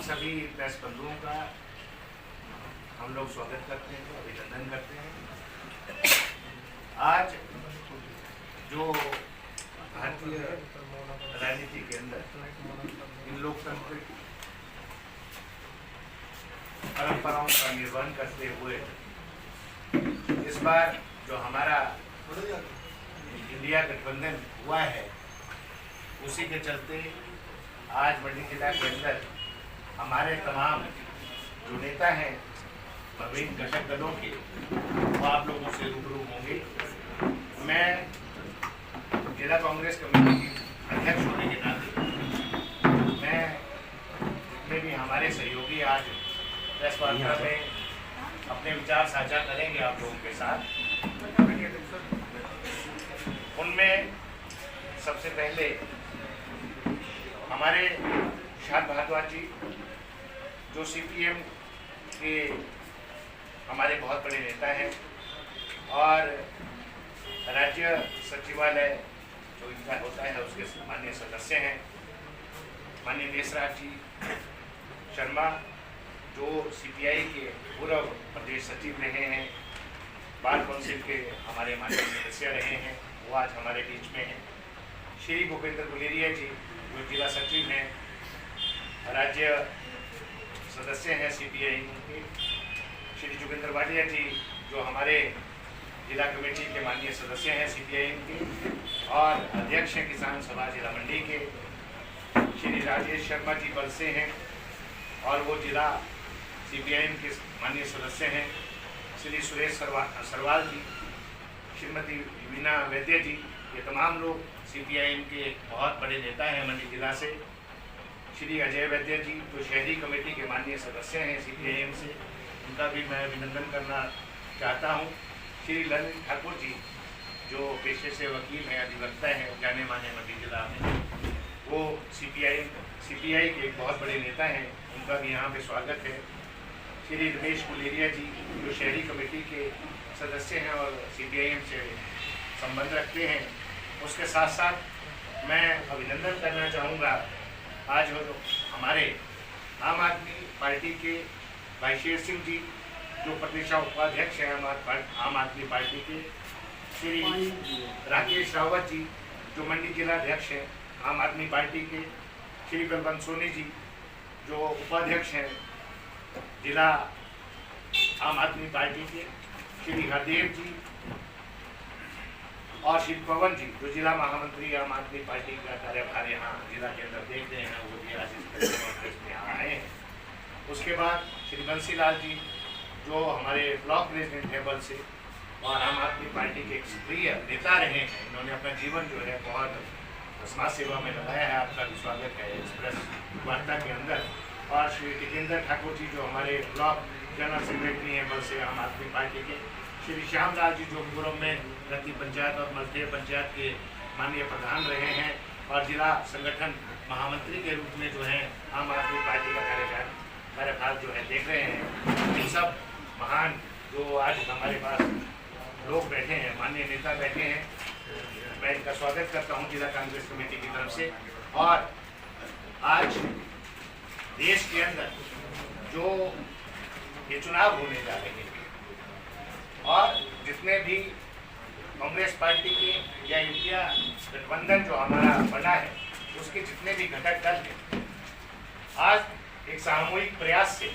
सभी प्रेस बंधुओं का हम लोग स्वागत करते हैं, अभिनंदन करते हैं। आज जो भारतीय राजनीति के अंदर इन लोकतांत्रिक परंपराओं का निर्वहन करते हुए इस बार जो हमारा इंडिया गठबंधन हुआ है, उसी के चलते आज मंडी जिला के अंदर हमारे तमाम जो नेता हैं विभिन्न घटक दलों के, वो आप लोगों से रूबरू होंगे। मैं जिला कांग्रेस कमेटी की अध्यक्ष होने के नाते मैं जितने भी हमारे सहयोगी आज प्रेस वार्ता में अपने विचार साझा करेंगे आप लोगों के साथ, उनमें सबसे पहले हमारे शाद भारद्वाज जी जो सीपीएम के हमारे बहुत बड़े नेता हैं और राज्य सचिवालय जो इनका होता है उसके माननीय सदस्य हैं, माननीय देशराज जी शर्मा जो सीपीआई के पूर्व प्रदेश सचिव रहे हैं, बार काउंसिल के हमारे माननीय सदस्य रहे हैं, वो आज हमारे बीच में हैं। श्री भूपेंद्र गुलेरिया जी जो जिला सचिव हैं, राज्य सदस्य हैं सीपीआई के। श्री जोगिंदर वाडिया जी जो हमारे जिला कमेटी के माननीय सदस्य हैं सीपीआई के और अध्यक्ष हैं किसान सभा जिला मंडी के। श्री राजेश शर्मा जी बल से हैं और वो जिला सीपीआई के माननीय सदस्य हैं। श्री सुरेश सरवाल जी, श्रीमती वीना वैद्य जी, ये तमाम लोग सीपीआई के बहुत बड़े नेता हैं मंडी जिला से। श्री अजय वैद्य जी जो शहरी कमेटी के माननीय सदस्य हैं सीपीआईएम से, उनका भी मैं अभिनंदन करना चाहता हूं। श्री ललित ठाकुर जी जो पेशे से वकील हैं, अधिवक्ता हैं, जाने माने मंडी जिला में, वो सीपीआई के एक बहुत बड़े नेता हैं, उनका भी यहाँ पे स्वागत है। श्री रमेश गुलेरिया जी जो शहरी कमेटी के सदस्य हैं और सीपीआईएम से संबंध रखते हैं। उसके साथ साथ मैं अभिनंदन करना चाहूँगा आज जो हमारे आम आदमी पार्टी के भाई शेर सिंह जी जो प्रदेश उपाध्यक्ष हैं आम आदमी पार्टी के। श्री राकेश रावत जी जो मंडी जिला अध्यक्ष हैं आम आदमी पार्टी के। श्री बलवंत सोनी जी जो उपाध्यक्ष हैं जिला आम आदमी पार्टी के। श्री हरदेव जी और श्री पवन जी जो जिला महामंत्री आम आदमी पार्टी का कार्यभार यहाँ जिला के अंदर देख रहे हैं, वो भी आज इस कांग्रेस में यहाँ आए हैं। उसके बाद श्री बंसीलाल जी जो हमारे ब्लॉक प्रेसिडेंट है बल से और आम आदमी पार्टी के एक सक्रिय नेता रहे हैं, इन्होंने अपना जीवन जो है बहुत समाज सेवा में लगाया है। आपका भी स्वागत है इस प्रेस वार्ता के अंदर। और श्री टिकेंद्र ठाकुर जी जो हमारे ब्लॉक जनरल सेक्रेटरी हैं बल से आम आदमी पार्टी के। श्री श्यामलाल जी जो पूर्व में रत्ती पंचायत और मलखेड़ पंचायत के माननीय प्रधान रहे हैं और जिला संगठन महामंत्री के रूप में जो है आम आदमी पार्टी का कार्यभार जो है देख रहे हैं। इन सब महान जो आज हमारे पास लोग बैठे हैं, माननीय नेता बैठे हैं, मैं इनका स्वागत करता हूं जिला कांग्रेस कमेटी की तरफ से। और आज देश के अंदर जो ये चुनाव होने जा रहे हैं और जितने भी कांग्रेस पार्टी के या इंडिया गठबंधन जो हमारा बना है उसके जितने भी घटक दल हैं, आज एक सामूहिक प्रयास से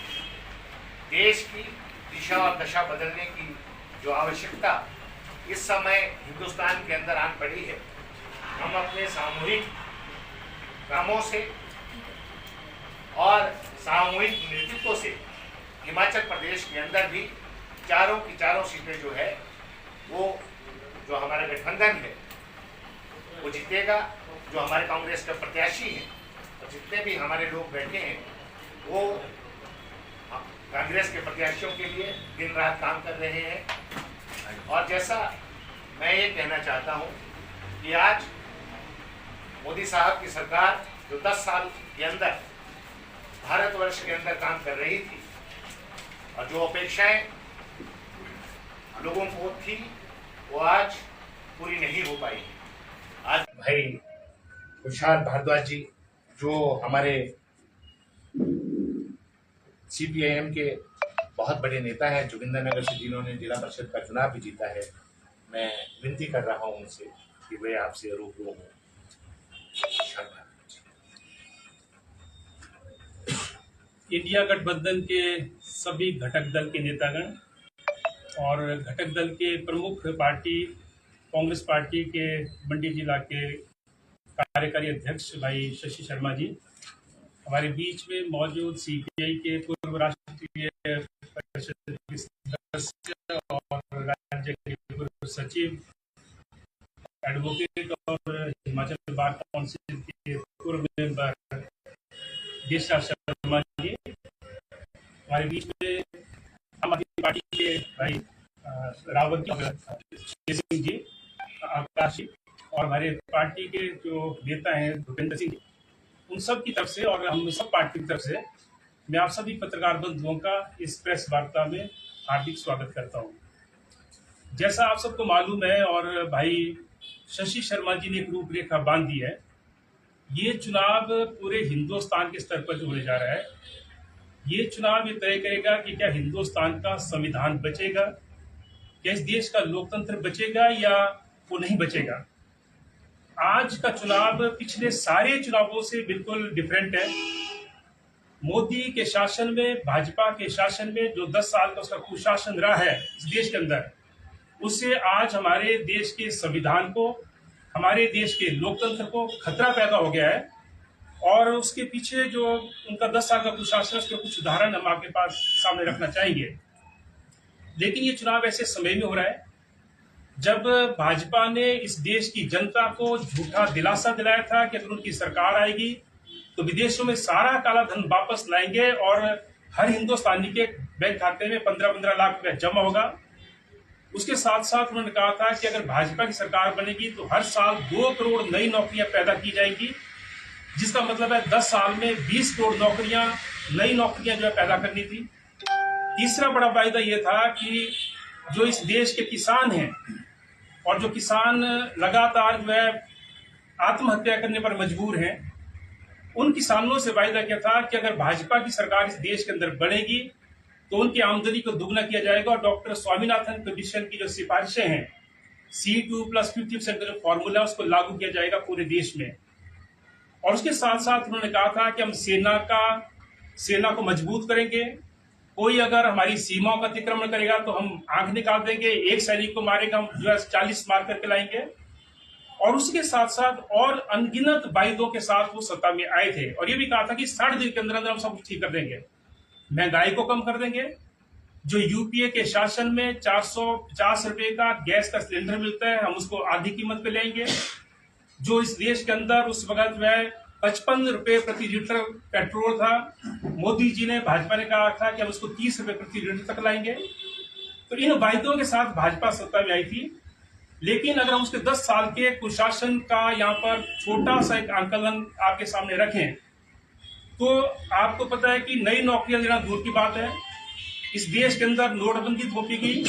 देश की दिशा और दशा बदलने की जो आवश्यकता इस समय हिंदुस्तान के अंदर आन पड़ी है, हम अपने सामूहिक कामों से और सामूहिक नेतृत्व से हिमाचल प्रदेश के अंदर भी चारों की चारों सीटें जो है वो जो हमारा गठबंधन है वो जीतेगा। जो हमारे कांग्रेस के प्रत्याशी हैं और जितने भी हमारे लोग बैठे हैं वो कांग्रेस के प्रत्याशियों के लिए दिन रात काम कर रहे हैं। और जैसा मैं ये कहना चाहता हूँ कि आज मोदी साहब की सरकार जो 10 साल के अंदर भारतवर्ष के अंदर काम कर रही थी और जो अपेक्षाएं लोगों को थी वो आज पूरी नहीं हो पाई। आज भाई शाद भारद्वाज जी जो हमारे सीपीआईएम के बहुत बड़े नेता हैं, जोगिंदरनगर से जिन्होंने जिला परिषद का चुनाव भी जीता है। मैं विनती कर रहा हूं उनसे कि वे आपसे रूबरू हों। इंडिया गठबंधन के सभी घटक दल के नेतागण और घटक दल के प्रमुख पार्टी कांग्रेस पार्टी के मंडी जिला के कार्यकारी अध्यक्ष भाई शशि शर्मा जी, हमारे बीच में मौजूद सीपीआई के पूर्व राष्ट्रीय परिषद के सदस्य और राज्य के पूर्व सचिव, एडवोकेट और हिमाचल बार काउंसिल के पूर्व मेंबर देशराज शर्मा जी, हमारे बीच में आम आदमी पार्टी के भाई रावत सिंह जी, आकाश जी, और हमारे पार्टी के जो नेता हैं भूपेंद्र सिंह जी, उन सब की तरफ से और हम सब पार्टी की तरफ से मैं आप सभी पत्रकार बंधुओं का इस प्रेस वार्ता में हार्दिक स्वागत करता हूं। जैसा आप सबको मालूम है और भाई शशि शर्मा जी ने एक रूपरेखा बांध दी है, ये चुनाव पूरे हिंदुस्तान के स्तर पर होने जा रहा है। ये चुनाव ये तय करेगा कि क्या हिंदुस्तान का संविधान बचेगा, क्या इस देश का लोकतंत्र बचेगा या वो नहीं बचेगा। आज का चुनाव पिछले सारे चुनावों से बिल्कुल डिफरेंट है। मोदी के शासन में, भाजपा के शासन में जो 10 साल का उसका कुशासन रहा है इस देश के अंदर, उससे आज हमारे देश के संविधान को, हमारे देश के लोकतंत्र को खतरा पैदा हो गया है। और उसके पीछे जो उनका 10 साल का कुशासन, उसके कुछ उदाहरण हम आपके पास सामने रखना चाहेंगे। लेकिन ये चुनाव ऐसे समय में हो रहा है जब भाजपा ने इस देश की जनता को झूठा दिलासा दिलाया था कि अगर उनकी सरकार आएगी तो विदेशों में सारा काला धन वापस लाएंगे और हर हिंदुस्तानी के बैंक खाते में 15-15 लाख रुपए जमा होगा। उसके साथ साथ उन्होंने कहा था कि अगर भाजपा की सरकार बनेगी तो हर साल 2 करोड़ नई नौकरियां पैदा की जाएंगी, जिसका मतलब है 10 साल में 20 करोड़ नई नौकरियां जो है पैदा करनी थी। तीसरा बड़ा वायदा यह था कि जो इस देश के किसान हैं और जो किसान लगातार जो है आत्महत्या करने पर मजबूर हैं, उन किसानों से वायदा किया था कि अगर भाजपा की सरकार इस देश के अंदर बढ़ेगी तो उनकी आमदनी को दुगना किया जाएगा। और डॉक्टर स्वामीनाथन कमीशन की जो सिफारिशें हैं, C2+50% का जो फॉर्मूला उसको लागू किया जाएगा पूरे देश में। और उसके साथ साथ उन्होंने कहा था कि हम सेना को मजबूत करेंगे। कोई अगर हमारी सीमाओं का अतिक्रमण करेगा तो हम आंख निकाल देंगे, एक सैनिक को मारेगा हम जो है 40 मार करके लाएंगे। और उसके साथ साथ और अनगिनत वायदों के साथ वो सत्ता में आए थे और ये भी कहा था कि 60 दिन के अंदर अंदर हम सब कुछ ठीक कर देंगे। महंगाई को कम कर देंगे। जो यूपीए के शासन में 450 रुपए का गैस का सिलेंडर मिलता है, हम उसको आधी कीमत पे लेंगे। जो इस देश के अंदर उस वक्त जो है 55 रुपए प्रति लीटर पेट्रोल था, मोदी जी ने, भाजपा ने कहा था कि हम उसको 30 रुपए प्रति लीटर तक लाएंगे। तो इन वायदों के साथ भाजपा सत्ता में आई थी। लेकिन अगर हम उसके 10 साल के कुशासन का यहाँ पर छोटा सा एक आंकलन आपके सामने रखें तो आपको पता है कि नई नौकरियां देना दूर की बात है। इस देश के अंदर नोटबंदी थोपी गई,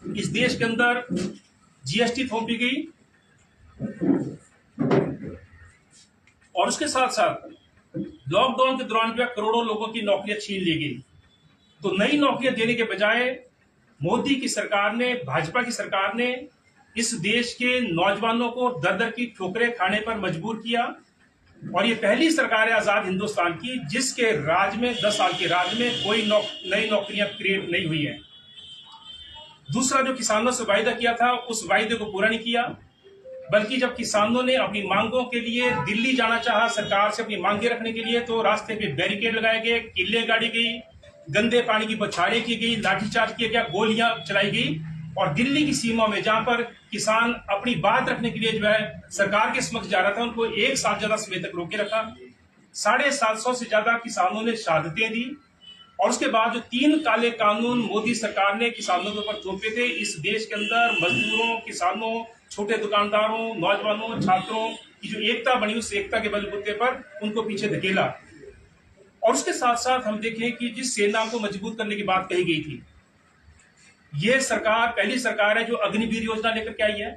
इस देश के अंदर जीएसटी थोपी गई और उसके साथ साथ लॉकडाउन के दौरान जो है करोड़ों लोगों की नौकरियां छीन ली गई। तो नई नौकरियां देने के बजाय मोदी की सरकार ने, भाजपा की सरकार ने इस देश के नौजवानों को दर दर की ठोकरें खाने पर मजबूर किया। और ये पहली सरकार है आजाद हिंदुस्तान की जिसके राज में, 10 साल के राज में कोई नई नौकरियां क्रिएट नहीं हुई है। दूसरा, जो किसानों से वायदा किया था उस वायदे को पूरा नहीं किया, बल्कि जब किसानों ने अपनी मांगों के लिए दिल्ली जाना चाहा सरकार से अपनी मांगे रखने के लिए, तो रास्ते पे बैरिकेड लगाए गए, किल्ले गाड़ी गई, गंदे पानी की बौछारें की गई, लाठीचार्ज किया गया, गोलियां चलाई गई। और दिल्ली की सीमा में जहां पर किसान अपनी बात रखने के लिए जो है सरकार के समक्ष जा रहा था, उनको 1 साल ज्यादा समय तक रोके रखा। 750 से ज्यादा किसानों ने शहादतें दी। और उसके बाद जो 3 काले कानून मोदी सरकार ने किसानों के ऊपर थोपे थे, इस देश के अंदर मजदूरों, किसानों, छोटे दुकानदारों, नौजवानों, छात्रों की जो एकता बनी, उस एकता के बलबूते पर उनको पीछे धकेला। और उसके साथ साथ हम देखें कि जिस सेना को मजबूत करने की बात कही गई थी, ये सरकार पहली सरकार है जो अग्निवीर योजना लेकर के आई है।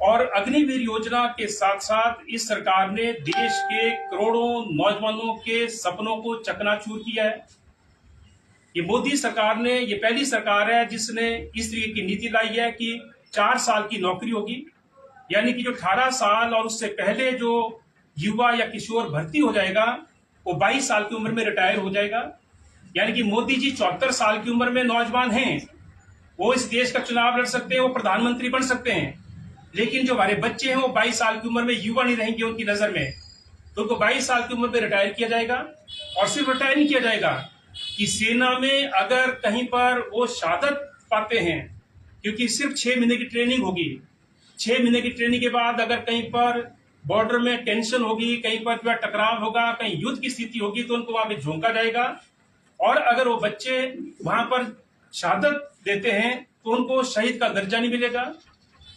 और अग्निवीर योजना के साथ साथ इस सरकार ने देश के करोड़ों नौजवानों के सपनों को चकनाचूर किया है। ये मोदी सरकार ने, ये पहली सरकार है जिसने इस तरीके की नीति लाई है कि 4 साल की नौकरी होगी, यानी कि जो 18 साल और उससे पहले जो युवा या किशोर भर्ती हो जाएगा वो 22 साल की उम्र में रिटायर हो जाएगा। यानी कि मोदी जी 74 साल की उम्र में नौजवान हैं, वो इस देश का चुनाव लड़ सकते हैं, वो प्रधानमंत्री बन सकते हैं। लेकिन जो हमारे बच्चे हैं वो 22 साल की उम्र में युवा नहीं रहेंगे उनकी नजर में, तो उनको 22 साल की उम्र में रिटायर किया जाएगा। और सिर्फ रिटायर नहीं किया जाएगा कि सेना में अगर कहीं पर वो शहादत पाते हैं, क्योंकि सिर्फ 6 महीने की ट्रेनिंग होगी, 6 महीने की ट्रेनिंग के बाद अगर कहीं पर बॉर्डर में टेंशन होगी, कहीं पर जो है टकराव होगा, कहीं युद्ध की स्थिति होगी, तो उनको वहां पे झोंका जाएगा। और अगर वो बच्चे वहां पर शहादत देते हैं तो उनको शहीद का दर्जा नहीं मिलेगा,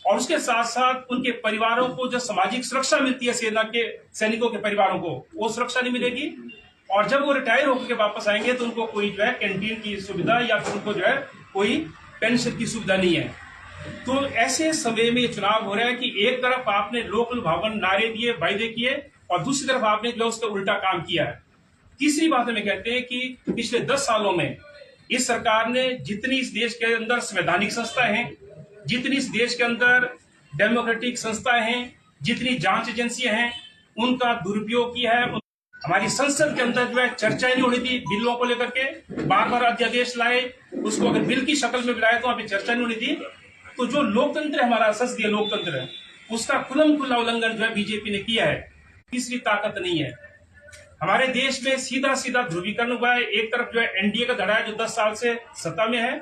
और उसके साथ साथ उनके परिवारों को जो सामाजिक सुरक्षा मिलती है सेना के सैनिकों के परिवारों को, वो सुरक्षा नहीं मिलेगी। और जब वो रिटायर होकर वापस आएंगे तो उनको कोई जो है कैंटीन की सुविधा या फिर उनको जो है कोई पेंशन की सुविधा नहीं है। तो ऐसे समय में ये चुनाव हो रहा है कि एक तरफ आपने लोक लुभावन नारे दिए, वायदे किए, और दूसरी तरफ आपने जो उसका उल्टा काम किया है। तीसरी बात हमें कहते हैं कि पिछले 10 सालों में इस सरकार ने जितनी इस देश के अंदर संवैधानिक संस्थाएं हैं, जितनी इस देश के अंदर डेमोक्रेटिक संस्थाएं हैं, जितनी जांच एजेंसियां हैं, उनका दुरुपयोग किया है। हमारी संसद के अंदर जो है चर्चाएं नहीं होनी थी बिलों को लेकर के, बार बार अध्यादेश लाए, उसको अगर बिल की शक्ल में लाए तो वहां पर चर्चा नहीं होनी थी। तो जो लोकतंत्र है, हमारा संसदीय लोकतंत्र है, उसका खुल्लम खुल्ला उल्लंघन जो है बीजेपी ने किया है। तीसरी ताकत नहीं है हमारे देश में, सीधा सीधा ध्रुवीकरण हुआ है। एक तरफ जो है एनडीए का धड़ा है जो 10 साल से सत्ता में है,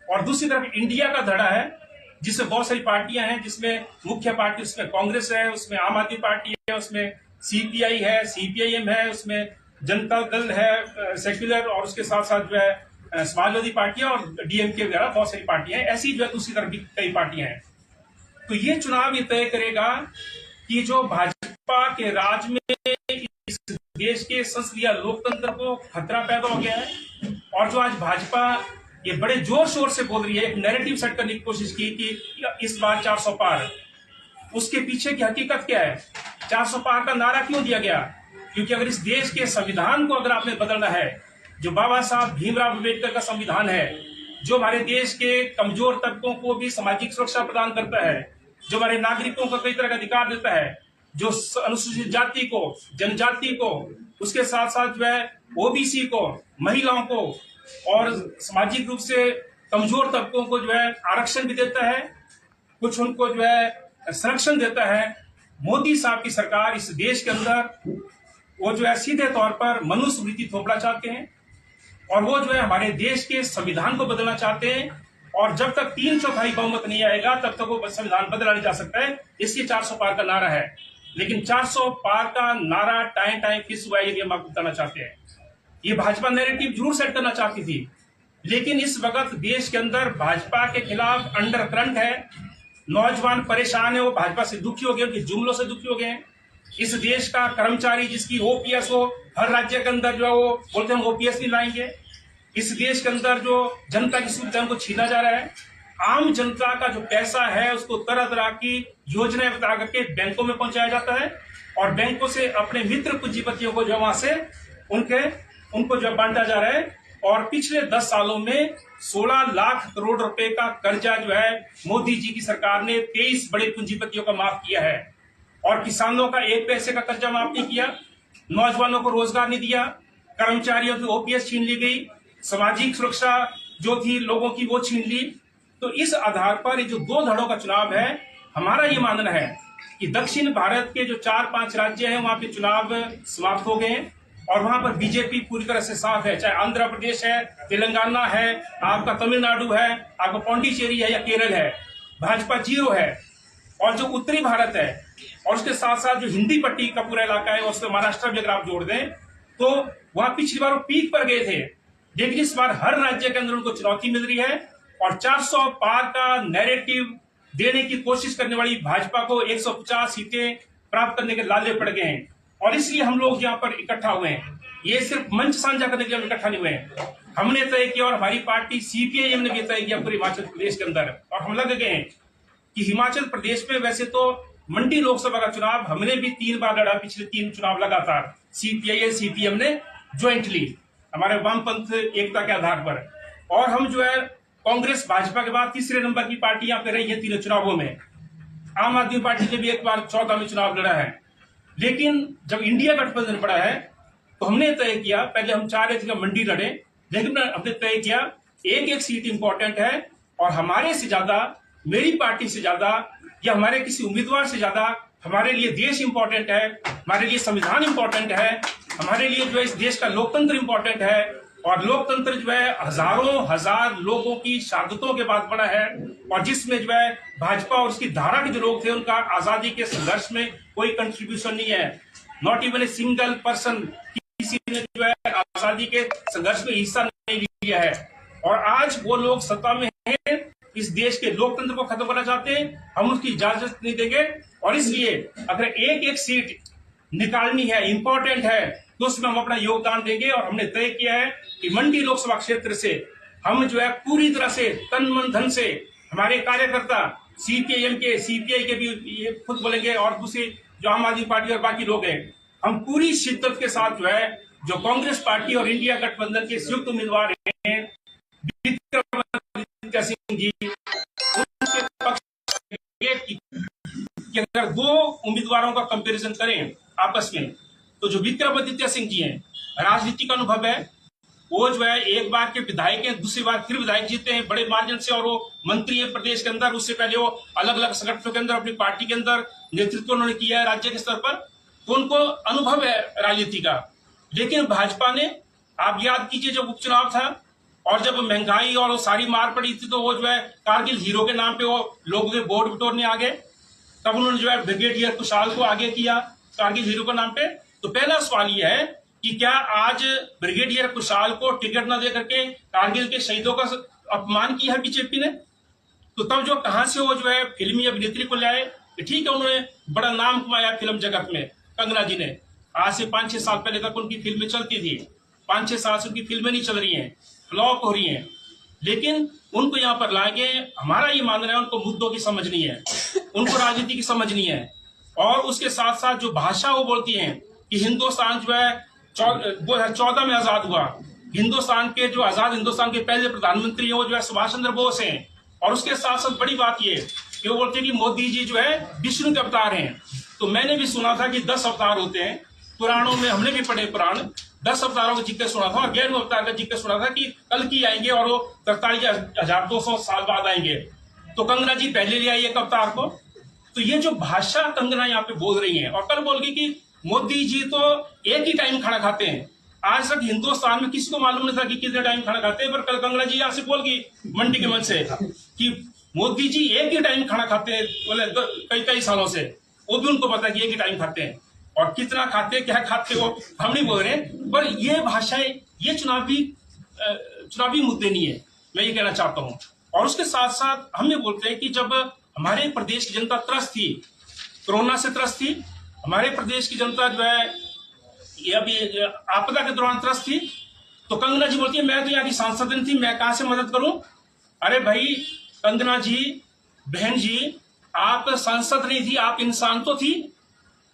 और दूसरी तरफ इंडिया का धड़ा है जिसमें बहुत सारी पार्टियां हैं, जिसमें मुख्य पार्टी उसमें कांग्रेस है, उसमें आम आदमी पार्टी है, उसमें सीपीआई है, सीपीआईएम है, उसमें जनता दल है सेक्युलर, और उसके साथ साथ जो है समाजवादी पार्टियां और डीएमके वगैरह बहुत सारी पार्टियां हैं। ऐसी जो है दूसरी तरफ भी कई पार्टियां हैं। तो ये चुनाव ये तय करेगा कि जो भाजपा के राज में इस देश के संसदीय लोकतंत्र को खतरा पैदा हो गया है, और जो आज भाजपा ये बड़े जोर शोर से बोल रही है, एक नैरेटिव सेट करने की कोशिश की कि इस बार 400 पार, उसके पीछे की हकीकत क्या है? 400 पार का नारा क्यों दिया गया? क्योंकि अगर इस देश के संविधान को अगर आपने बदलना है, जो बाबा साहब भीमराव अम्बेडकर का संविधान है, जो हमारे देश के कमजोर तबकों को भी सामाजिक सुरक्षा प्रदान करता है, जो हमारे नागरिकों को कई तरह का अधिकार देता है, जो अनुसूचित जाति को, जनजाति को, उसके साथ साथ जो है ओबीसी को, महिलाओं को और सामाजिक रूप से कमजोर तबकों को जो है आरक्षण भी देता है, कुछ उनको जो है संरक्षण देता है। मोदी साहब की सरकार इस देश के अंदर वो जो है सीधे तौर पर मनुस्मृति थोपना चाहते हैं, और वो जो है हमारे देश के संविधान को बदलना चाहते हैं। और जब तक 3/4 बहुमत नहीं आएगा तब तक वो संविधान बदला नहीं जा सकता है। इसलिए 400 पार का नारा है। लेकिन 400 पार का नारा टाइम फिक्स हुआ है, ये हम आपको बताना चाहते हैं। ये भाजपा नैरेटिव जरूर सेट करना चाहती थी, लेकिन इस वक्त देश के अंदर भाजपा के खिलाफ अंडर करंट है। नौजवान परेशान है, वो भाजपा से दुखी हो गए, उनके जुमलों से दुखी हो गए हैं। इस देश का कर्मचारी जिसकी ओपीएस हो, हर राज्य के अंदर जो है वो बोलते हैं हम ओपीएस नहीं लाएंगे। इस देश के अंदर जो जनता की सुविधा को छीना जा रहा है। आम जनता का जो पैसा है उसको तरह तरह की योजनाएं बता करके बैंकों में पहुंचाया जाता है, और बैंकों से अपने मित्र पूंजीपतियों को जो वहां से उनको जो बांटा जा रहा है। और पिछले 10 सालों में 16 लाख करोड़ रुपए का कर्जा जो है मोदी जी की सरकार ने 23 बड़े पूंजीपतियों का माफ किया है, और किसानों का 1 पैसे का कर्जा माफ नहीं किया, नौजवानों को रोजगार नहीं दिया, कर्मचारियों की ओपीएस छीन ली गई, सामाजिक सुरक्षा जो थी लोगों की वो छीन ली। तो इस आधार पर ये जो 2 धड़ों का चुनाव है, हमारा ये मानना है कि दक्षिण भारत के जो 4-5 राज्य हैं वहां पे चुनाव समाप्त हो गए हैं, और वहां पर बीजेपी पूरी तरह से साफ है। चाहे आंध्र प्रदेश है, तेलंगाना है, आपका तमिलनाडु है, आपका पौंडीचेरी है या केरल है, भाजपा 0 है। और जो उत्तरी भारत है और उसके साथ साथ जो हिंदी पट्टी का पूरा इलाका है, उसमें महाराष्ट्र भी अगर आप जोड़ दें तो वहां पिछली बार वो पीक पर गए थे, लेकिन इस बार हर राज्य के अंदर उनको चुनौती मिल रही है। और 400 पार का नैरेटिव देने की कोशिश करने वाली भाजपा को 150 सीटें प्राप्त करने के लाले पड़ गए हैं, और इसलिए हम लोग यहाँ पर इकट्ठा हुए हैं। ये सिर्फ मंच साझा करने के लिए हम इकट्ठा नहीं हुए हैं। हमने तय किया, और हमारी पार्टी सीपीआईएम ने भी तय किया पूरे हिमाचल प्रदेश के अंदर, और हम लग गए हैं कि हिमाचल प्रदेश में वैसे तो मंडी लोकसभा का चुनाव हमने भी 3 बार लड़ा, पिछले 3 चुनाव लगातार सीपीआई सीपीएम ने ज्वाइंटली। हमारे वामपंथ एकता के आधार पर। और हम जो है कांग्रेस भाजपा के बाद तीसरे नंबर की पार्टी यहाँ पे रही है तीनों चुनावों में। आम आदमी पार्टी ने भी एक बार 14 में चुनाव लड़ा है। लेकिन जब इंडिया गठबंधन पड़ा है तो हमने तय किया, पहले हम चाह रहे थे कि मंडी लड़े, लेकिन हमने तय किया एक एक सीट इंपॉर्टेंट है और हमारे से ज्यादा, मेरी पार्टी से ज्यादा या हमारे किसी उम्मीदवार से ज्यादा हमारे लिए देश इंपॉर्टेंट है, हमारे लिए संविधान इंपॉर्टेंट है, हमारे लिए जो है इस देश का लोकतंत्र इंपॉर्टेंट है। और लोकतंत्र जो है हजारों हजार लोगों की शहादतों के बाद बना है और जिसमें जो है भाजपा और उसकी धारा के जो लोग थे उनका आजादी के संघर्ष में कोई कंट्रीब्यूशन नहीं है। Not even a single person, किसी ने जो है आजादी के संघर्ष में हिस्सा नहीं लिया है। और आज वो लोग सत्ता में हैं, इस देश के लोकतंत्र को खत्म करना चाहते हैं, हम उसकी इजाजत नहीं देंगे। और इसलिए अगर एक एक सीट निकालनी है, इंपॉर्टेंट है, तो उसमें हम अपना योगदान देंगे। और हमने तय किया है कि मंडी लोकसभा क्षेत्र से हम जो है पूरी तरह से तन मन धन से हमारे कार्यकर्ता सीपीआईएम के, सीपीआई के भी ये खुद बोलेंगे और दूसरे जो आम आदमी पार्टी और बाकी लोग हैं, हम पूरी शिद्दत के साथ जो है जो कांग्रेस पार्टी और इंडिया गठबंधन के संयुक्त उम्मीदवार हैं विक्रमादित्य सिंह जी, उनके पक्ष कि अगर दो उम्मीदवारों का कंपैरिजन करें आपस में तो जो विक्रमादित्य सिंह जी हैं, राजनीति का अनुभव है, वो जो है एक बार के विधायक हैं, दूसरी बार फिर विधायक जीते हैं बड़े मार्जिन से, और वो मंत्री है प्रदेश के अंदर। उससे पहले वो अलग अलग संगठनों के अंदर अपनी पार्टी के अंदर नेतृत्व उन्होंने किया है राज्य के स्तर पर, तो उनको अनुभव है राजनीति का। लेकिन भाजपा ने, आप याद कीजिए जब उपचुनाव था और जब महंगाई और सारी मार पड़ी थी, तो वो जो है कारगिल हीरो के नाम पे वो लोगों के वोट बटोरने आ गए। तब उन्होंने जो है ब्रिगेडियर कुशाल को आगे किया कारगिल हीरो के नाम पे। तो पहला सवाल यह है कि क्या आज ब्रिगेडियर कुशाल को टिकट न दे करके कारगिल के शहीदों का अपमान किया है बीजेपी ने? तो तब जो कहां से वो जो है फिल्मी अभिनेत्री को लाए, ठीक है उन्होंने बड़ा नाम कमाया फिल्म जगत में, कंगना जी ने। आज से 5-6 साल पहले तक उनकी फिल्में चलती थी, 5-6 साल से उनकी फिल्में नहीं चल रही हैं, फ्लॉप हो रही हैं। लेकिन उनको यहाँ पर लाएंगे, हमारा ये मानना है उनको मुद्दों की समझ नहीं है, उनको राजनीति की समझ नहीं है। और उसके साथ साथ जो भाषा वो बोलती हैं कि हिंदुस्तान जो है 2014 में आजाद हुआ, हिंदुस्तान के जो आजाद हिंदुस्तान के पहले प्रधानमंत्री हैं वो जो है सुभाष चंद्र बोस हैं। और उसके साथ साथ बड़ी बात ये कि वो बोलते हैं कि मोदी जी जो है विष्णु के अवतार हैं। तो मैंने भी सुना था कि 10 अवतार होते हैं पुराणों में, हमने भी पढ़े पुराण, 10 अवतारों का जिक्र सुना था और 11वें अवतार का जिक्र सुना था कि कल की आएंगे और वो 43,200 साल बाद आएंगे। तो कंगना जी पहले ले आई एक अवतार को। तो ये जो भाषा कंगना यहाँ पे बोल रही है, और कल बोल गई कि मोदी जी तो एक ही टाइम खाना खाते हैं। आज तक हिंदुस्तान में किसी को मालूम नहीं था कि कितने टाइम खाना खाते हैं, पर कल कंगना जी यहाँ से बोल गई मंडी के मंच से कि मोदी जी एक ही टाइम खाना खाते हैं, बोले कई सालों से, वो भी उनको पता है कि एक ही टाइम खाते हैं। और कितना खाते, क्या खाते, वो हम नहीं बोल रहे, पर ये भाषाएं, ये चुनावी मुद्दे नहीं है, मैं ये कहना चाहता हूँ। और उसके साथ साथ हम ये बोलते हैं कि जब हमारे प्रदेश की जनता त्रस्त थी, कोरोना से त्रस्त थी, हमारे प्रदेश की जनता जो है ये अभी आपदा के दौरान त्रस्त थी, तो कंगना जी बोलती है मैं तो यहाँ की सांसद थी, मैं कहां से मदद करूं? अरे भाई कंगना जी, बहन जी, आप सांसद नहीं थी, आप इंसान तो थी।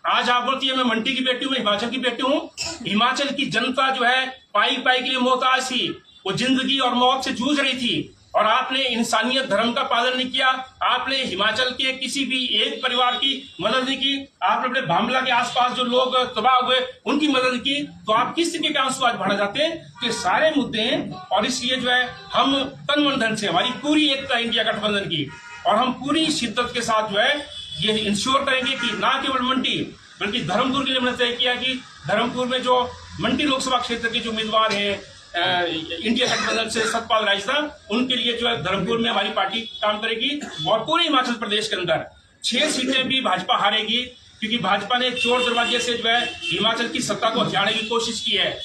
आज आप बोलती है मैं मंडी की बेटी हूं, मैं हिमाचल की बेटी हूं। हिमाचल की जनता जो है पाई पाई के लिए मोहताज थी, वो जिंदगी और मौत से जूझ रही थी, और आपने इंसानियत धर्म का पालन नहीं किया। आपने हिमाचल के किसी भी एक परिवार की मदद नहीं की, आपने अपने भामला के आसपास जो लोग तबाह हुए उनकी मदद की। तो आप किस तरीके के आंसू आज बढ़ा जाते हैं? तो ये सारे मुद्दे हैं, और इसलिए जो है हम तन मन धन से, हमारी पूरी एकता इंडिया गठबंधन की, और हम पूरी शिद्दत के साथ जो है ये इंश्योर करेंगे कि ना केवल मंडी बल्कि धर्मपुर के लिए हमने तय किया कि धर्मपुर में जो मंडी लोकसभा क्षेत्र के जो उम्मीदवार हैं इंडिया गठबंधन से सतपाल राजदा, उनके लिए जो है धर्मपुर में हमारी पार्टी काम करेगी। और पूरे हिमाचल प्रदेश के अंदर 6 सीटें भी भाजपा हारेगी, क्योंकि भाजपा ने चोर दरवाजे से जो है हिमाचल की सत्ता को हथियाने की कोशिश की है,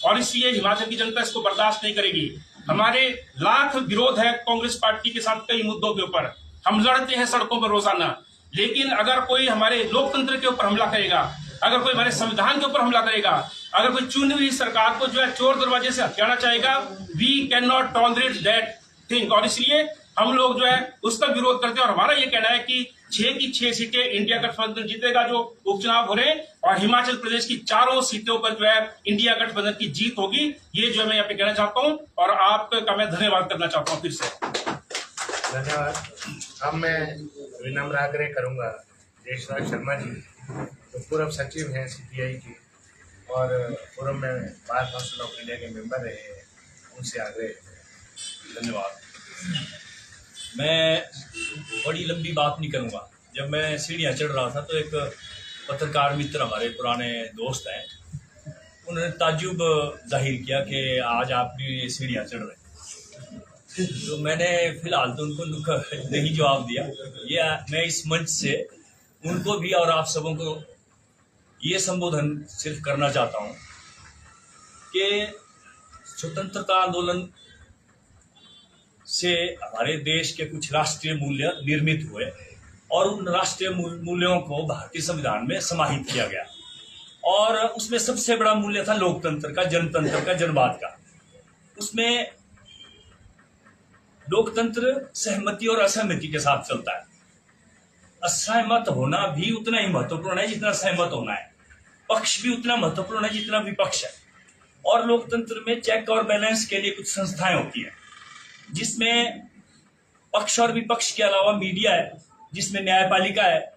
और इसलिए हिमाचल की जनता इसको बर्दाश्त नहीं करेगी। हमारे लाख विरोध है कांग्रेस पार्टी के साथ कई मुद्दों के ऊपर, हम लड़ते हैं सड़कों पर रोजाना, लेकिन अगर कोई हमारे लोकतंत्र के ऊपर हमला करेगा, अगर कोई हमारे संविधान के ऊपर हमला करेगा, अगर कोई चुनी हुई सरकार को जो है चोर दरवाजे से हथियाना चाहेगा, we can not tolerate that thing. और इसलिए हम लोग जो है उसका विरोध करते हैं और हमारा ये कहना है कि 6 की 6 सीटें इंडिया गठबंधन जीतेगा जो उपचुनाव हो रहे हैं, और हिमाचल प्रदेश की 4 सीटों पर जो है इंडिया गठबंधन की जीत होगी। ये जो है मैं यहाँ पे कहना चाहता हूँ और आपका मैं धन्यवाद करना चाहता हूँ फिर से। धन्यवाद। अब मैं विनम्र आग्रह करूंगा देशराज शर्मा जी, जो पूर्व सचिव हैं CPI की और फोरम में बार काउंसिल ऑफ इंडिया के मेंबर रहे हैं, उनसे आग्रह है। धन्यवाद। मैं बड़ी लंबी बात नहीं करूँगा। जब मैं सीढ़ियाँ चढ़ रहा था तो एक पत्रकार मित्र, हमारे पुराने दोस्त हैं, उन्होंने ताज्जुब जाहिर किया कि आज आप भी सीढ़ियाँ चढ़ रहे हैं। तो मैंने फिलहाल तो उनको नहीं जवाब दिया। ये मैं इस मंच से उनको भी और आप सबों को ये संबोधन सिर्फ करना चाहता हूँ कि स्वतंत्रता आंदोलन से हमारे देश के कुछ राष्ट्रीय मूल्य निर्मित हुए और उन राष्ट्रीय मूल्यों को भारतीय संविधान में समाहित किया गया, और उसमें सबसे बड़ा मूल्य था लोकतंत्र का, जनतंत्र का, जनवाद का। उसमें लोकतंत्र सहमति और असहमति के साथ चलता है। असहमत होना भी उतना ही महत्वपूर्ण है जितना सहमत होना है, पक्ष भी उतना महत्वपूर्ण है जितना विपक्ष है। और लोकतंत्र में चेक और बैलेंस के लिए कुछ संस्थाएं होती हैं, जिसमें पक्ष और विपक्ष के अलावा मीडिया है, जिसमें न्यायपालिका है,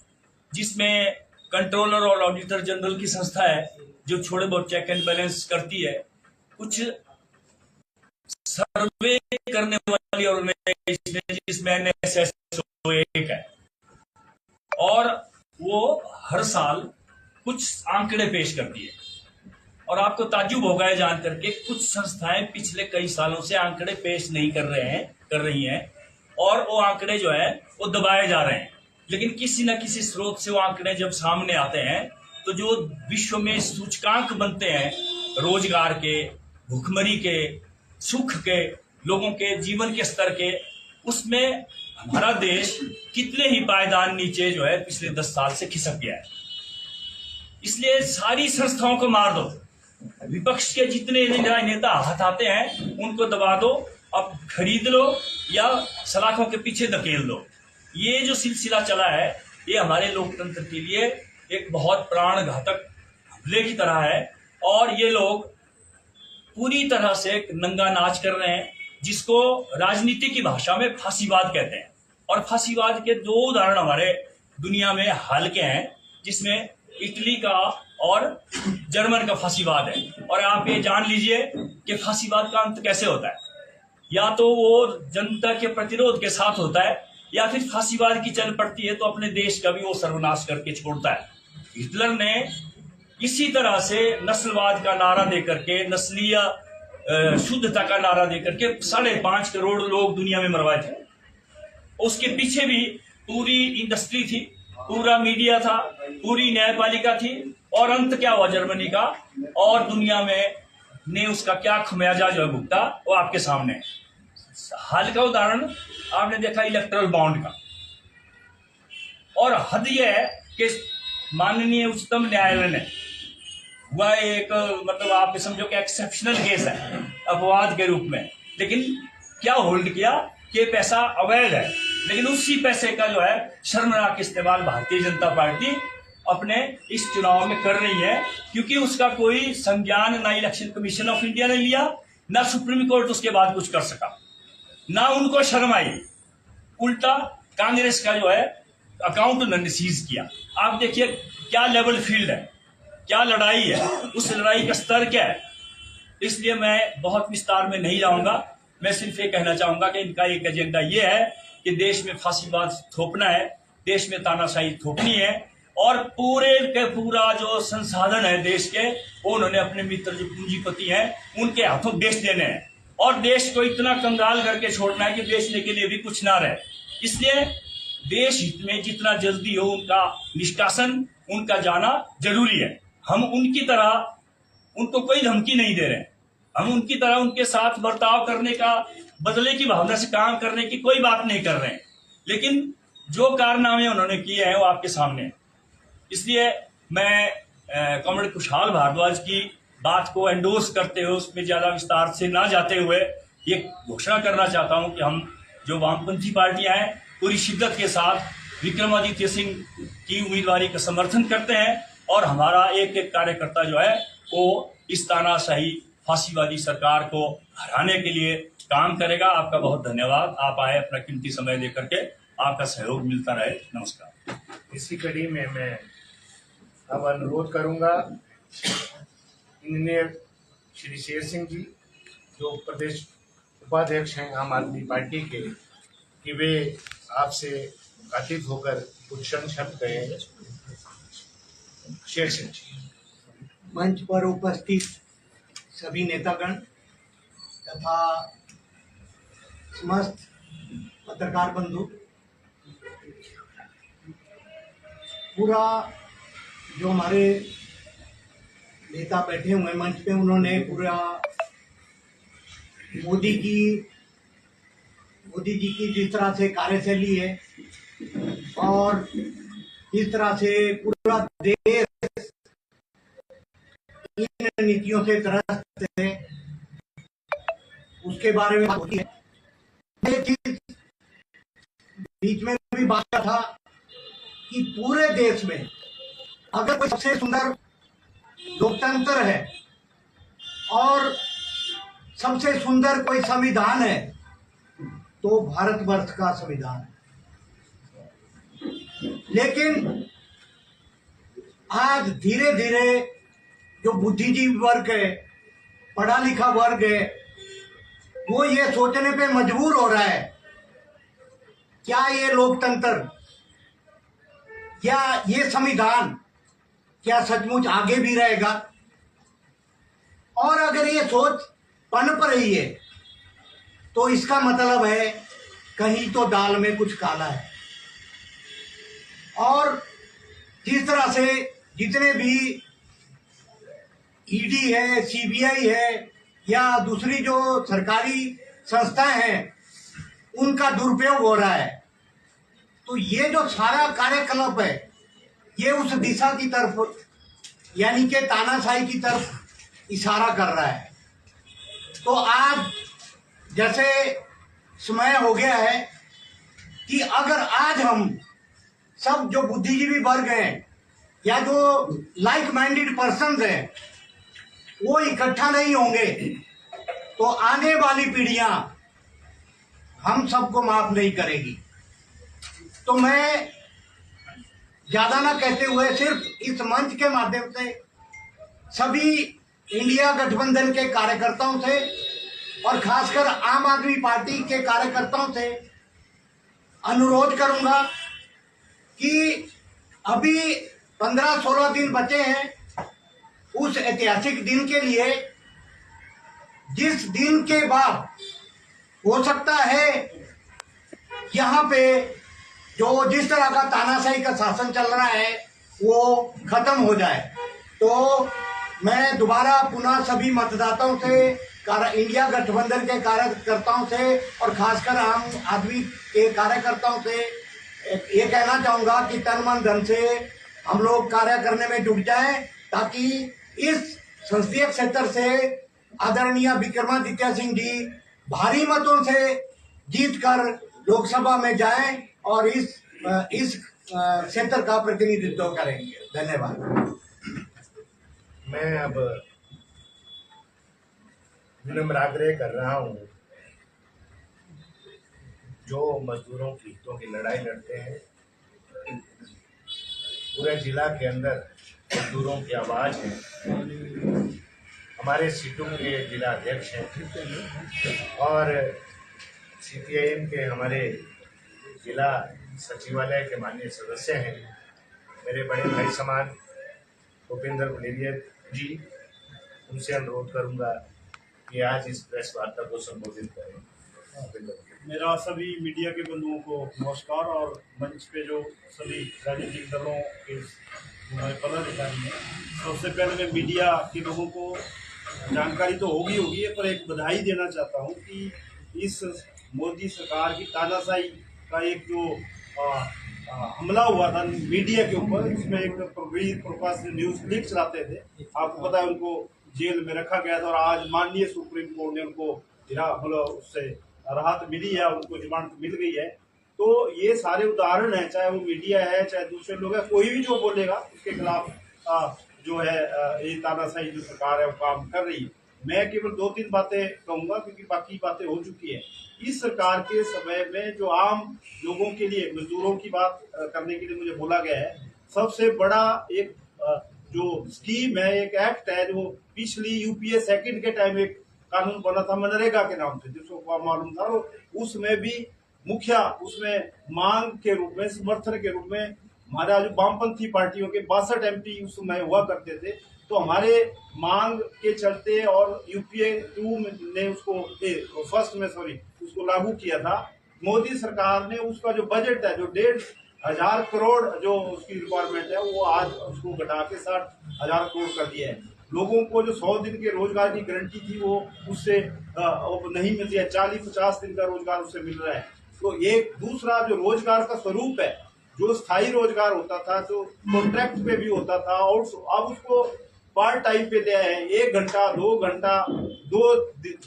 जिसमें कंट्रोलर और ऑडिटर जनरल की संस्था है जो थोड़े बहुत चेक एंड बैलेंस करती है, कुछ सर्वे करने वाली ऑर्गेनाइजेशन जिसमें NSSO एक है, और वो हर साल कुछ आंकड़े पेश करती है। और आपको ताज्जुब होगा ये जान करके कुछ संस्थाएं पिछले कई सालों से आंकड़े पेश नहीं कर रही हैं, और वो आंकड़े जो है वो दबाए जा रहे हैं। लेकिन किसी न किसी स्रोत से वो आंकड़े जब सामने आते हैं तो जो विश्व में सूचकांक बनते हैं रोजगार के, भुखमरी के, सुख के, लोगों के जीवन के स्तर के, उसमें हमारा देश कितने ही पायदान नीचे जो है पिछले 10 साल से खिसक गया है। इसलिए सारी संस्थाओं को मार दो, विपक्ष के जितने नेता हाथ आते हैं उनको दबा दो, अब खरीद लो या सलाखों के पीछे धकेल दो। ये जो सिलसिला चला है ये हमारे लोकतंत्र के लिए एक बहुत प्राण घातक हमले की तरह है, और ये लोग पूरी तरह से एक नंगा नाच कर रहे हैं, जिसको राजनीति की भाषा में फांसीवाद कहते हैं। और फांसीवाद के 2 उदाहरण हमारे दुनिया में हाल के हैं, जिसमें इटली का और जर्मन का फांसीवाद है। और आप ये जान लीजिए कि फांसीवाद का अंत कैसे होता है, या तो वो जनता के प्रतिरोध के साथ होता है, या फिर फांसीवाद की चल पड़ती है तो अपने देश का भी वो सर्वनाश करके छोड़ता है। हिटलर ने इसी तरह से नस्लवाद का नारा देकर के, नस्लीय शुद्धता का नारा देकर के 5.5 करोड़ लोग दुनिया में मरवाए थे। उसके पीछे भी पूरी इंडस्ट्री थी, पूरा मीडिया था, पूरी न्यायपालिका थी, और अंत क्या हुआ जर्मनी का और दुनिया में ने उसका क्या खमियाजा जो है भुगता वो आपके सामने है। हाल का उदाहरण आपने देखा इलेक्टोरल बॉन्ड का, और हद यह है कि माननीय उच्चतम न्यायालय ने हुआ एक, मतलब आप समझो कि एक्सेप्शनल केस है अपवाद के रूप में, लेकिन क्या होल्ड किया कि पैसा अवैध है, लेकिन उसी पैसे का जो है शर्मनाक इस्तेमाल भारतीय जनता पार्टी अपने इस चुनाव में कर रही है, क्योंकि उसका कोई संज्ञान ना इलेक्शन कमीशन ऑफ इंडिया ने लिया, ना सुप्रीम कोर्ट उसके बाद कुछ कर सका, ना उनको शर्म आई, उल्टा कांग्रेस का जो है अकाउंट उन्होंने सीज किया। आप देखिए क्या लेवल फील्ड है, क्या लड़ाई है, उस लड़ाई का स्तर क्या है। इसलिए मैं बहुत विस्तार में नहीं जाऊंगा, मैं सिर्फ ये कहना चाहूंगा कि इनका एक एजेंडा ये है कि देश में फांसीवाद थोपना है, देश में तानाशाही थोपनी है, और पूरे के पूरा जो संसाधन है देश के वो उन्होंने अपने मित्र जो पूंजीपति हैं उनके हाथों बेच देने हैं, और देश को इतना कंगाल करके छोड़ना है कि बेचने के लिए भी कुछ ना रहे। इसलिए देश हित में जितना जल्दी हो उनका निष्कासन, उनका जाना जरूरी है। हम उनकी तरह उनको कोई धमकी नहीं दे रहे, हम उनकी तरह उनके साथ बर्ताव करने का, बदले की भावना से काम करने की कोई बात नहीं कर रहे हैं, लेकिन जो कारनामे उन्होंने किए हैं वो आपके सामने हैं। इसलिए मैं कॉमरेड खुशहाल भारद्वाज की बात को एंडोर्स करते हुए उसमें ज्यादा विस्तार से ना जाते हुए ये घोषणा करना चाहता हूं कि हम जो वामपंथी पार्टियां हैं पूरी शिद्दत के साथ विक्रमादित्य सिंह की उम्मीदवारी का समर्थन करते हैं और हमारा एक एक कार्यकर्ता जो है वो इस तानाशाही फांसीवादी सरकार को हराने के लिए काम करेगा। आपका बहुत धन्यवाद, आप आए, अपना कीमती समय देकर के, आपका सहयोग मिलता रहे। नमस्कार। इसी कड़ी में मैं अब अनुरोध करूंगा इंजीनियर श्री शेर सिंह जी, जो प्रदेश उपाध्यक्ष हैं आम आदमी पार्टी के, कि वे आपसे मुखातिब होकर कुछ शब्द कहें। शेर सिंह जी। मंच पर उपस्थित सभी नेतागण तथा समस्त पत्रकार बंधु, पूरा जो हमारे नेता बैठे हुए मंच पे, उन्होंने पूरा मोदी जी की जिस तरह से कार्यशैली है और जिस तरह से पूरा देश इन नीतियों से त्रस्त है, उसके बारे में बात होती है। ये चीज बीच में भी बात था कि पूरे देश में अगर कोई सबसे सुंदर लोकतंत्र है और सबसे सुंदर कोई संविधान है तो भारतवर्ष का संविधान है। लेकिन आज धीरे धीरे जो बुद्धिजीवी वर्ग है, पढ़ा लिखा वर्ग है, वो ये सोचने पे मजबूर हो रहा है, क्या ये लोकतंत्र, क्या ये संविधान क्या सचमुच आगे भी रहेगा? और अगर ये सोच पनप रही है तो इसका मतलब है कहीं तो दाल में कुछ काला है। और जिस तरह से जितने भी ईडी है, सीबीआई है या दूसरी जो सरकारी संस्थाएं हैं, उनका दुरुपयोग हो रहा है, तो ये जो सारा कार्यकलाप है ये उस दिशा की तरफ, यानी कि तानाशाही की तरफ इशारा कर रहा है। तो आज जैसे समय हो गया है कि अगर आज हम सब जो बुद्धिजीवी वर्ग हैं या जो लाइक माइंडेड पर्सन्स हैं वो इकट्ठा नहीं होंगे तो आने वाली पीढ़ियां हम सबको माफ नहीं करेगी। तो मैं ज्यादा ना कहते हुए सिर्फ इस मंच के माध्यम से सभी इंडिया गठबंधन के कार्यकर्ताओं से और खासकर आम आदमी पार्टी के कार्यकर्ताओं से अनुरोध करूंगा कि अभी 15-16 दिन बचे हैं उस ऐतिहासिक दिन के लिए, जिस दिन के बाद हो सकता है यहाँ पे जो जिस तरह का तानाशाही का शासन चल रहा है वो खत्म हो जाए। तो मैं दोबारा पुनः सभी मतदाताओं से, इंडिया गठबंधन के कार्यकर्ताओं से और खासकर आम आदमी के कार्यकर्ताओं से ये कहना चाहूंगा कि तन मन धन से हम लोग कार्य करने में जुट जाएं, ताकि इस संसदीय क्षेत्र से आदरणीय विक्रमादित्य सिंह जी भारी मतों से जीतकर लोकसभा में जाएं और इस क्षेत्र का प्रतिनिधित्व करेंगे। धन्यवाद। मैं अब विनम्र आग्रह कर रहा हूँ, जो मजदूरों की हितों की लड़ाई लड़ते हैं, पूरे जिला के अंदर मजदूरों की आवाज़ है। हमारे सीटों के जिला अध्यक्ष हैं और सीपीआईएम के हमारे जिला सचिवालय के माननीय सदस्य हैं, मेरे बड़े भाई समान भूपेंद्र गुलेरिया जी। उनसे अनुरोध करूंगा कि आज इस प्रेस वार्ता को संबोधित करें। मेरा सभी मीडिया के बंधुओं को नमस्कार और मंच पे जो सभी राजनीतिक दलों के हमारे पदाधिकारी हैं, सबसे पहले मैं मीडिया के लोगों को जानकारी तो होगी है, पर एक बधाई देना चाहता हूं कि इस मोदी सरकार की तानाशाही का एक जो हमला हुआ था मीडिया के ऊपर, इसमें एक प्रवीर प्रकाश न्यूज़ क्लिक चलाते थे, आपको पता है उनको जेल में रखा गया था और आज माननीय सुप्रीम कोर्ट ने उनको मतलब उससे राहत मिली है, उनको डिमांड मिल गई है। तो ये सारे उदाहरण हैं, चाहे वो मीडिया है चाहे दूसरे लोग हैं, कोई भी जो बोलेगा उसके खिलाफ जो है ये तानाशाही जो सरकार है वो काम कर रही है। मैं केवल 2-3 बातें कहूंगा क्योंकि बाकी बातें हो चुकी है। इस सरकार के समय में जो आम लोगों के लिए, मजदूरों की बात करने के लिए मुझे बोला गया है, सबसे बड़ा एक जो स्कीम है, एक एक्ट है जो पिछली यूपीए सेकंड के टाइम एक कानून बना था मनरेगा के नाम से, जिसको मालूम था, उसमें भी मुखिया उसमें मांग के रूप में, समर्थन के रूप में हमारा जो वामपंथी पार्टियों के 62 MP उस समय हुआ करते थे। तो हमारे मांग के चलते और यूपीए 2 ने उसको लागू किया था। मोदी सरकार ने उसका जो बजट है, जो 1,500 करोड़ जो उसकी रिक्वायरमेंट है, वो आज उसको घटा के 60,000 करोड़ कर दिया है। लोगों को जो 100 दिन के रोजगार की गारंटी थी वो उससे नहीं मिल रही है, 40-50 दिन का रोजगार उससे मिल रहा है। तो एक दूसरा जो रोजगार का स्वरूप है, जो स्थायी रोजगार होता था, जो कॉन्ट्रैक्ट पे भी होता था, और अब उसको पार्ट टाइम पे ले आए हैं, 1 घंटा 2 घंटा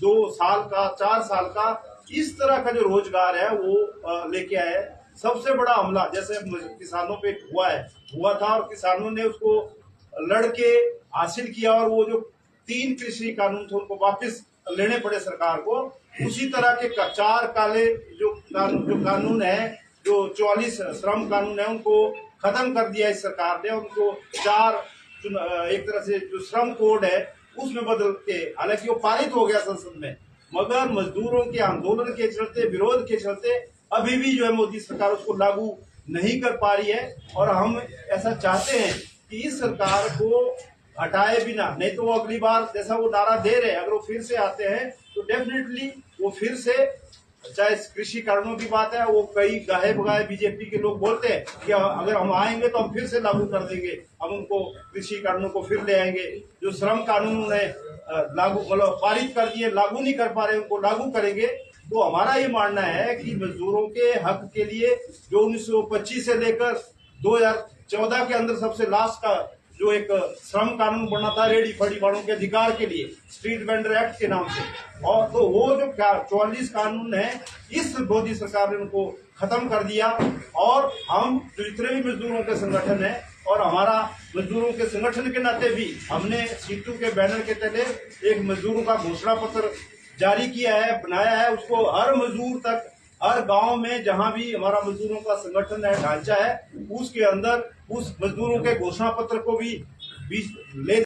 2 साल का 4 साल का, इस तरह का जो रोजगार है वो लेके आए हैं। सबसे बड़ा हमला जैसे किसानों पे हुआ था और किसानों ने उसको लड़के हासिल किया, और वो जो 3 कृषि कानून थे उनको वापस लेने पड़े सरकार को। उसी तरह के 4 काले जो कानून है, जो 44 श्रम कानून है, उनको खत्म कर दिया इस सरकार ने। उनको 4 एक तरह से जो श्रम कोड है उसमें बदल के, हालांकि वो पारित हो गया संसद में, मगर मजदूरों के आंदोलन के चलते, विरोध के चलते अभी भी जो है मोदी सरकार उसको लागू नहीं कर पा रही है। और हम ऐसा चाहते हैं कि इस सरकार को हटाए बिना, नहीं तो वो अगली बार जैसा वो नारा दे रहे हैं, अगर वो फिर से आते हैं तो डेफिनेटली वो फिर से, चाहे कृषि कानूनों की बात है, वो कई गाहे बगाहे बीजेपी के लोग बोलते हैं कि अगर हम आएंगे तो हम फिर से लागू कर देंगे, हम उनको कृषि कानूनों को फिर ले आएंगे। जो श्रम कानून लागू मतलब पारित कर दिए, लागू नहीं कर पा रहे, उनको लागू करेंगे। तो हमारा ये मानना है कि मजदूरों के हक के लिए जो 1925 से लेकर 2014 के अंदर सबसे लास्ट का जो एक श्रम कानून बना था रेडी फड़ी वालों के अधिकार के लिए, स्ट्रीट वेंडर एक्ट के नाम से, और तो वो जो 44 कानून है, इस मोदी सरकार ने उनको खत्म कर दिया। और हम जो जितने भी मजदूरों के संगठन है, और हमारा मजदूरों के संगठन के नाते भी हमने सीटू के बैनर के तले एक मजदूरों का घोषणा पत्र जारी किया है, बनाया है। उसको हर मजदूर तक, हर गांव में जहां भी हमारा मजदूरों का संगठन है, ढांचा है, उसके अंदर उस मजदूरों के घोषणा पत्र को भी ले